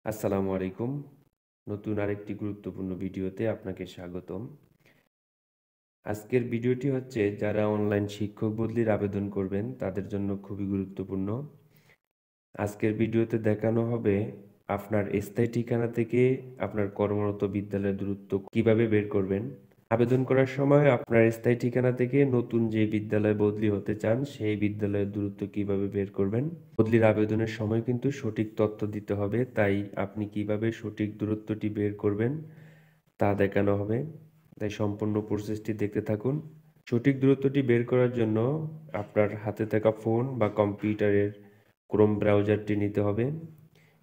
আসসালামু আলাইকুম। নতুন আরেকটি গুরুত্বপূর্ণ ভিডিওতে আপনাকে স্বাগতম। আজকের ভিডিওটি হচ্ছে যারা অনলাইন শিক্ষক বদলির আবেদন করবেন তাদের জন্য খুবই গুরুত্বপূর্ণ। আজকের ভিডিওতে দেখানো হবে আপনার স্থায়ী ঠিকানা থেকে আপনার কর্মরত বিদ্যালয়ের দূরত্ব কিভাবে বের করবেন। আবেদন করার সময় আপনার স্থায়ী ঠিকানা থেকে নতুন যে বিদ্যালয়ে বদলি হতে চান সেই বিদ্যালয়ের দূরত্ব কিভাবে বের করবেন। বদলির আবেদনের সময় কিন্তু সঠিক তথ্য দিতে হবে, তাই আপনি কিভাবে সঠিক দূরত্বটি বের করবেন তা দেখানো হবে। তাই সম্পূর্ণ প্রসেসটি দেখতে থাকুন। সঠিক দূরত্বটি বের করার জন্য আপনার হাতে থাকা ফোন বা কম্পিউটারের ক্রোম ব্রাউজারটি নিতে হবে।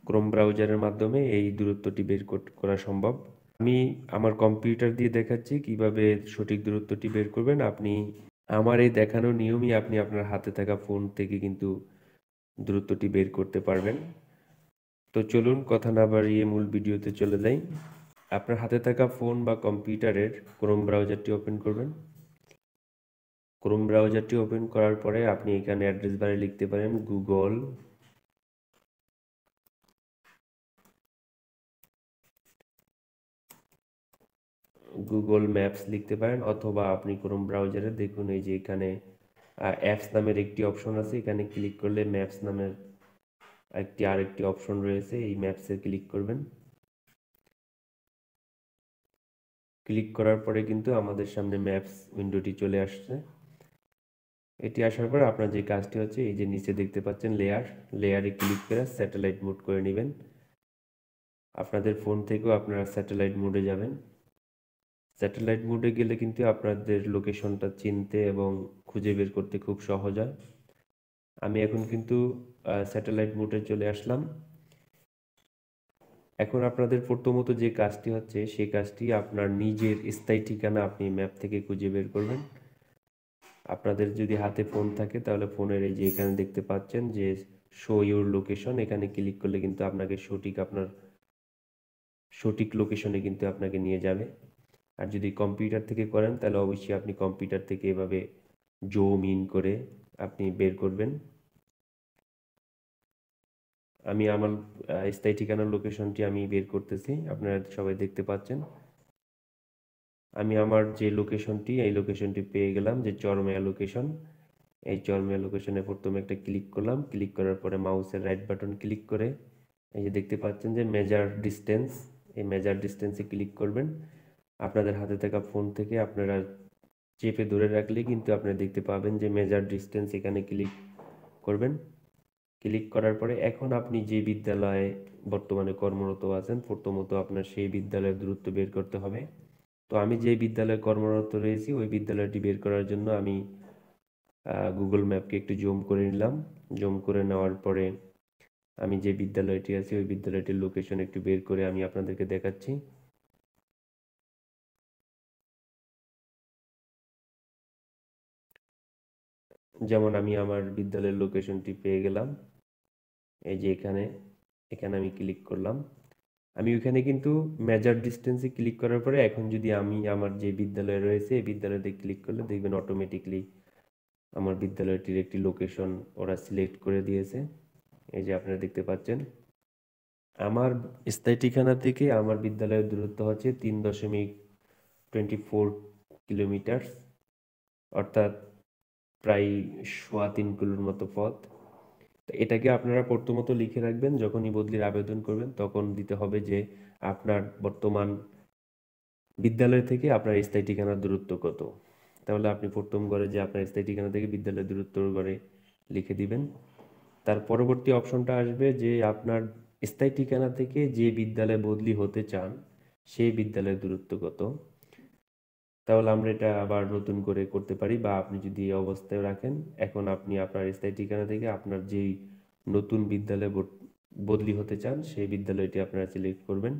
ক্রোম ব্রাউজারের মাধ্যমে এই দূরত্বটি বের করা সম্ভব। আমি আমার কম্পিউটার দিয়ে দেখাচ্ছি কিভাবে সঠিক দূরত্বটি বের করবেন। আপনি আমার এই দেখানো নিয়মই আপনি আপনার হাতে থাকা ফোন থেকে কিন্তু দূরত্বটি বের করতে পারবেন। তো চলুন কথা না বাড়িয়ে মূল ভিডিওতে চলে যাই। আপনার হাতে থাকা ফোন বা কম্পিউটারের ক্রোম ব্রাউজারটি ওপেন করবেন। ক্রোম ব্রাউজারটি ওপেন করার পরে আপনি এখানে অ্যাড্রেস বারে লিখতে পারেন গুগল ম্যাপস লিখতে পারেন, অথবা আপনি ক্রোম ব্রাউজারে দেখুন এই যে এখানে অ্যাপস নামের একটি অপশন আছে। এখানে ক্লিক করলে ম্যাপস নামের আরেকটি অপশন রয়েছে, এই ম্যাপসে ক্লিক করবেন। ক্লিক করার পরে কিন্তু আমাদের সামনে ম্যাপস উইন্ডোটি চলে আসছে। এটি আসার পর আপনার যে কাজটি হচ্ছে এই যে নিচে দেখতে পাচ্ছেন লেয়ারে ক্লিক করে স্যাটেলাইট মোড করে নেবেন। আপনাদের ফোন থেকেও আপনারা স্যাটেলাইট মোডে যাবেন। স্যাটেলাইট মোডে গেলে কিন্তু আপনাদের লোকেশনটা চিনতে এবং খুঁজে বের করতে খুব সহজ হয়। আমি এখন কিন্তু স্যাটেলাইট মোডে চলে আসলাম। এখন আপনাদের প্রথমত যে কাজটি হচ্ছে সেই কাজটি আপনার নিজের স্থায়ী ঠিকানা আপনি ম্যাপ থেকে খুঁজে বের করবেন। আপনাদের যদি হাতে ফোন থাকে তাহলে ফোনের এই যে এখানে দেখতে পাচ্ছেন যে শো ইউর লোকেশন, এখানে ক্লিক করলে কিন্তু আপনাকে আপনার সঠিক লোকেশনে কিন্তু আপনাকে নিয়ে যাবে। আর যদি কম্পিউটার থেকে করেন তাহলে অবশ্যই আপনি কম্পিউটার থেকে এভাবে জুম ইন করে আপনি বের করবেন। আমি আমার স্থায়ী ঠিকানার লোকেশনটি আমি বের করতেছি, আপনারা সবাই দেখতে পাচ্ছেন। আমি আমার যে লোকেশনটি এই লোকেশনটি পেয়ে গেলাম, যে চরমায়া লোকেশন। এই চরমায়া লোকেশনে প্রথমে একটা ক্লিক করলাম। ক্লিক করার পরে মাউসের রাইট বাটন ক্লিক করে এই যে দেখতে পাচ্ছেন যে মেজার ডিস্টেন্স, এই মেজার ডিস্টেন্সে ক্লিক করবেন। আপনাদের হাতে থাকা ফোন থেকে আপনারা চেপে ধরে রাখলে কিন্তু আপনারা দেখতে পাবেন যে মেজার ডিস্টেন্স, এখানে ক্লিক করবেন। ক্লিক করার পরে এখন আপনি যে বিদ্যালয়ে বর্তমানে কর্মরত আছেন প্রথমত আপনার সেই বিদ্যালয়ের দূরত্ব বের করতে হবে। তো আমি যে বিদ্যালয়ে কর্মরত রয়েছি ওই বিদ্যালয়টি বের করার জন্য আমি গুগল ম্যাপকে একটু জুম করে নিলাম। জুম করে নেওয়ার পরে আমি যে বিদ্যালয়টি আছে ওই বিদ্যালয়টির লোকেশন একটু বের করে আমি আপনাদেরকে দেখাচ্ছি। যেমন আমি আমার বিদ্যালয়ের লোকেশনটি পেয়ে গেলাম, এই যে এখানে এখানে আমি ক্লিক করলাম। আমি ওইখানে কিন্তু মেজার ডিস্টেন্সে ক্লিক করার পরে এখন যদি আমি আমার যে বিদ্যালয় রয়েছে এই বিদ্যালয়তে ক্লিক করলে দেখবেন অটোমেটিকলি আমার বিদ্যালয়টির একটি লোকেশন ওরা সিলেক্ট করে দিয়েছে। এই যে আপনারা দেখতে পাচ্ছেন আমার স্থায়ী ঠিকানা থেকে আমার বিদ্যালয়ের দূরত্ব হচ্ছে 3.24 কিলোমিটার, অর্থাৎ প্রায় 3.25 কিলোর মতো পথ। তো এটাকে আপনারা প্রথমত লিখে রাখবেন, যখনই বদলির আবেদন করবেন তখন দিতে হবে যে আপনার বর্তমান বিদ্যালয় থেকে আপনার স্থায়ী ঠিকানার দূরত্ব কত। তাহলে আপনি প্রথম ঘরে যে আপনার স্থায়ী ঠিকানা থেকে বিদ্যালয়ের দূরত্ব ঘরে লিখে দিবেন। তার পরবর্তী অপশনটা আসবে যে আপনার স্থায়ী ঠিকানা থেকে যে বিদ্যালয়ে বদলি হতে চান সেই বিদ্যালয়ের দূরত্ব কত। তাহলে আমরা এটা আবার নতুন করে করতে পারি, বা আপনি যদি এই অবস্থায় রাখেন এখন আপনি আপনার স্থায়ী ঠিকানা থেকে আপনার যেই নতুন বিদ্যালয়ে বদলি হতে চান সেই বিদ্যালয়টি আপনারা সিলেক্ট করবেন।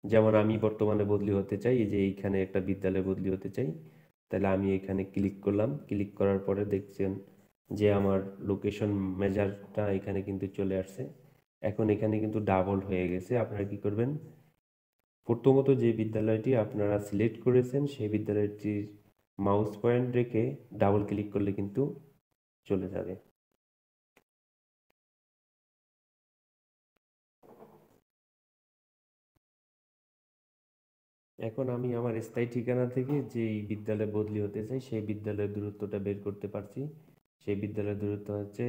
যেমন আমি বর্তমানে বদলি হতে চাই, এই যে এইখানে একটা বিদ্যালয়ে বদলি হতে চাই, তাহলে আমি এখানে ক্লিক করলাম। ক্লিক করার পরে দেখছেন যে আমার লোকেশন মেজারটা এখানে কিন্তু চলে আসছে। এখন এখানে কিন্তু ডাবল হয়ে গেছে। আপনারা কি করবেন, প্রথমত যে বিদ্যালয়টি আপনারা সিলেক্ট করেছেন সেই বিদ্যালয়টির মাউস পয়েন্ট রেখে ডাবল ক্লিক করলে কিন্তু চলে যাবে। এখন আমি আমার স্থায়ী ঠিকানা থেকে যেই বিদ্যালয়ে বদলি হতে চাই সেই বিদ্যালয়ের দূরত্বটা বের করতে পারছি। সেই বিদ্যালয়ের দূরত্ব হচ্ছে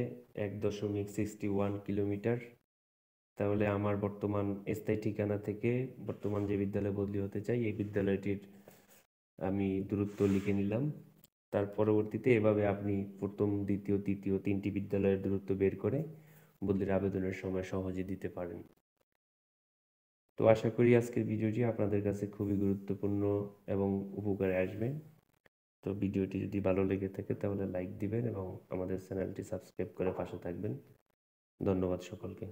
1.61 কিলোমিটার। তাহলে আমার বর্তমান স্থায়ী ঠিকানা থেকে বর্তমান যে বিদ্যালয়ে বদলি হতে চাই এই বিদ্যালয়টির আমি দূরত্ব লিখে নিলাম। তার পরবর্তীতে এভাবে আপনি প্রথম, দ্বিতীয়, তৃতীয় 3টি বিদ্যালয়ের দূরত্ব বের করে বদলির আবেদনের সময় সহজে দিতে পারেন। তো আশা করি আজকের ভিডিওটি আপনাদের কাছে খুবই গুরুত্বপূর্ণ এবং উপকারে আসবে। তো ভিডিওটি যদি ভালো লেগে থাকে তাহলে লাইক দিবেন এবং আমাদের চ্যানেলটি সাবস্ক্রাইব করে পাশে থাকবেন। ধন্যবাদ সকলকে।